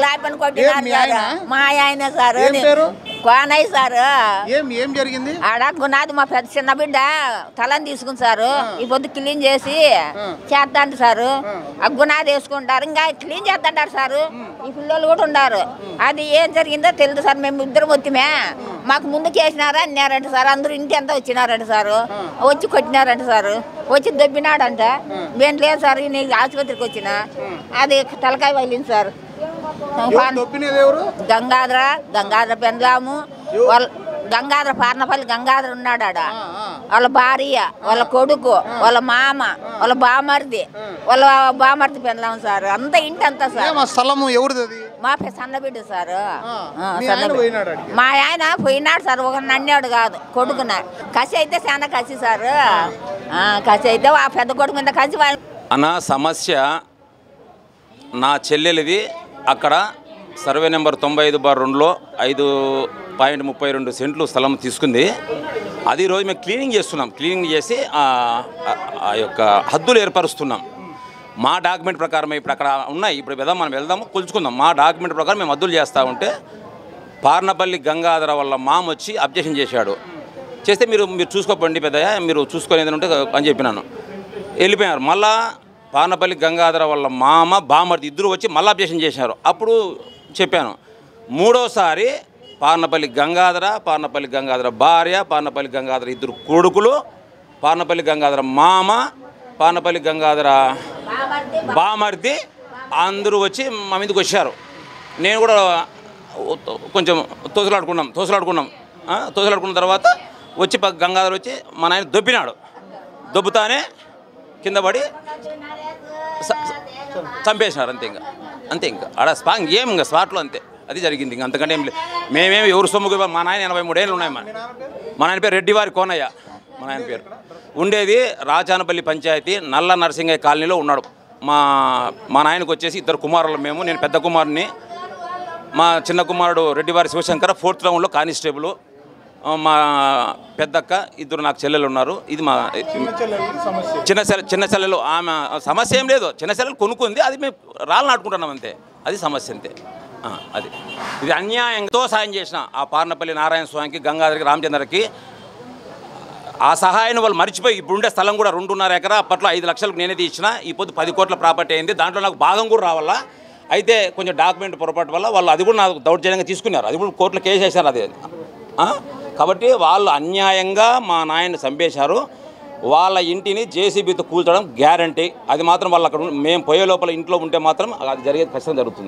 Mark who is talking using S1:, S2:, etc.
S1: లాపని కొట్టినారు సార్. మా ఆయన సార్ కోనయ్య సార్.
S2: ఏం జరిగింది
S1: ఆడ గునాది మా పెద్ద చిన్న బిడ్డ తలని తీసుకుని సారు ఈ పొద్దు క్లీన్ చేసి చేద్దాంట సారు. ఆ గునాది వేసుకుంటారు ఇంకా క్లీన్ చేద్దంటారు సారు. ఈ పిల్లలు కూడా ఉన్నారు. అది ఏం జరిగిందో తెలియదు సార్. మేము ఇద్దరం వచ్చిమే మాకు ముందుకు వేసినారా అన్నారంట సార్. అందరూ ఇంటి అంతా వచ్చినారంట సారు. వచ్చి కొట్టినారంట సారు. వచ్చి దొబ్బినాడంట. మేము లేదు సార్ నీకు ఆసుపత్రికి వచ్చిన అది తలకాయ వగిలింది సార్. గంగాధర పెండ్లాము గంగాధర పార్నపల్లి గంగాధర ఉన్నాడు ఆడ. వాళ్ళ భార్య వాళ్ళ కొడుకు వాళ్ళ మామ వాళ్ళ బామర్ది వాళ్ళ బామర్ది పెండ్లాము సార్. అంతా ఇంటి అంతా సార్. మా సన్నబిడ్డ సార్. మా ఆయన పోయినాడు సార్. ఒక నన్నాడు కాదు కొడుకున కసి అయితే చాలా కసి సార్. కసి అయితే ఆ పెద్ద కొడుకు మీద కసి
S3: అన్న సమస్య నా చెల్లెలిది. అక్కడ సర్వే నెంబర్ 95/2లో 5.32 సెంట్లు స్థలం తీసుకుంది. అది ఈరోజు మేము క్లీనింగ్ చేస్తున్నాం. క్లీనింగ్ చేసి ఆ యొక్క హద్దులు ఏర్పరుస్తున్నాం. మా డాక్యుమెంట్ ప్రకారం ఇప్పుడు అక్కడ ఉన్నాయి. ఇప్పుడు మనం వెళ్దాము కొలుచుకుందాం. మా డాక్యుమెంట్ ప్రకారం మేము హద్దులు చేస్తూ ఉంటే పార్నపల్లి గంగాధర వాళ్ళ మామ వచ్చి అబ్జెక్షన్ చేశాడు. చేస్తే మీరు చూసుకోకండి పెద్దయ్య, మీరు చూసుకునేది ఉంటే అని చెప్పినాను. వెళ్ళిపోయారు. మళ్ళా పార్నపల్లి గంగాధర వాళ్ళ మామ బామర్ది ఇద్దరు వచ్చి మళ్ళీ అబ్జెక్షన్ చేశారు. అప్పుడు చెప్పాను. మూడోసారి పార్నపల్లి గంగాధర భార్య, పార్నపల్లి గంగాధర ఇద్దరు కొడుకులు, పార్నపల్లి గంగాధర మామ, పార్నపల్లి గంగాధర బామర్ది అందరూ వచ్చి మా మీదకి వచ్చారు. నేను కూడా కొంచెం తోసలాడుకున్న తర్వాత వచ్చి గంగాధర వచ్చి మా నాయన దొబ్బినాడు. దొబ్బుతానే కింద పడి చంపేసినారు. అంతే ఇంకా ఆడ ఇంకా స్పాట్లో అంతే. అది జరిగింది. ఇంకా అంతకంటే ఏం లేదు. మేమేమి ఎవరు సొమ్ముకు మా నాయన 83 ఏళ్ళు ఉన్నాయి. మా నాయన పేరు రెడ్డివారి కోనయ్య. మా నాయన పేరు ఉండేది రాజానపల్లి పంచాయతీ నల్ల నరసింగయ్య కాలనీలో ఉన్నాడు. మా నాయనకు వచ్చేసి 2 కుమారులు మేము. నేను పెద్ద కుమారుని. మా చిన్న కుమారుడు రెడ్డివారి శివశంకర 4th రౌండ్లో కానిస్టేబుల్. మా పెద్దక్క 2 నాకు చెల్లెలు ఉన్నారు. ఇది మా చిన్న చెల్లెలు. ఆమె సమస్య ఏం లేదు. చిన్న చెల్లెలు కొనుక్కుంది. అది మేము రాళ్ళు నాటుకుంటున్నాం అంతే. అది సమస్య అంతే. అది ఇది అన్యాయంతో సాయం చేసిన ఆ పార్నపల్లి నారాయణ స్వామికి, గంగాధరికి, రామచంద్రకి ఆ సహాయాన్ని వాళ్ళు మర్చిపోయి ఇప్పుడుండే స్థలం కూడా 2.5 ఎకరా అప్పట్లో 5 లక్షలకు నేనే తీసిన. ఈ పొద్దు 10 కోట్ల ప్రాపర్టీ అయింది. దాంట్లో నాకు భాగం కూడా రావాలా. అయితే కొంచెం డాక్యుమెంట్ పొరపాటు వల్ల వాళ్ళు అది కూడా నాకు దౌర్జన్యంగా తీసుకున్నారు. అది కూడా కోర్టులో కేసు వేశారు. అది కాబట్టి వాళ్ళు అన్యాయంగా మా నాయన్ని చంపేశారు. వాళ్ళ ఇంటిని జేసీబీతో కూల్చడం గ్యారంటీ. అది మాత్రం వాళ్ళు అక్కడ మేము పోయే లోపల ఇంట్లో ఉంటే మాత్రం అది జరిగేది ఖచ్చితంగా జరుగుతుంది.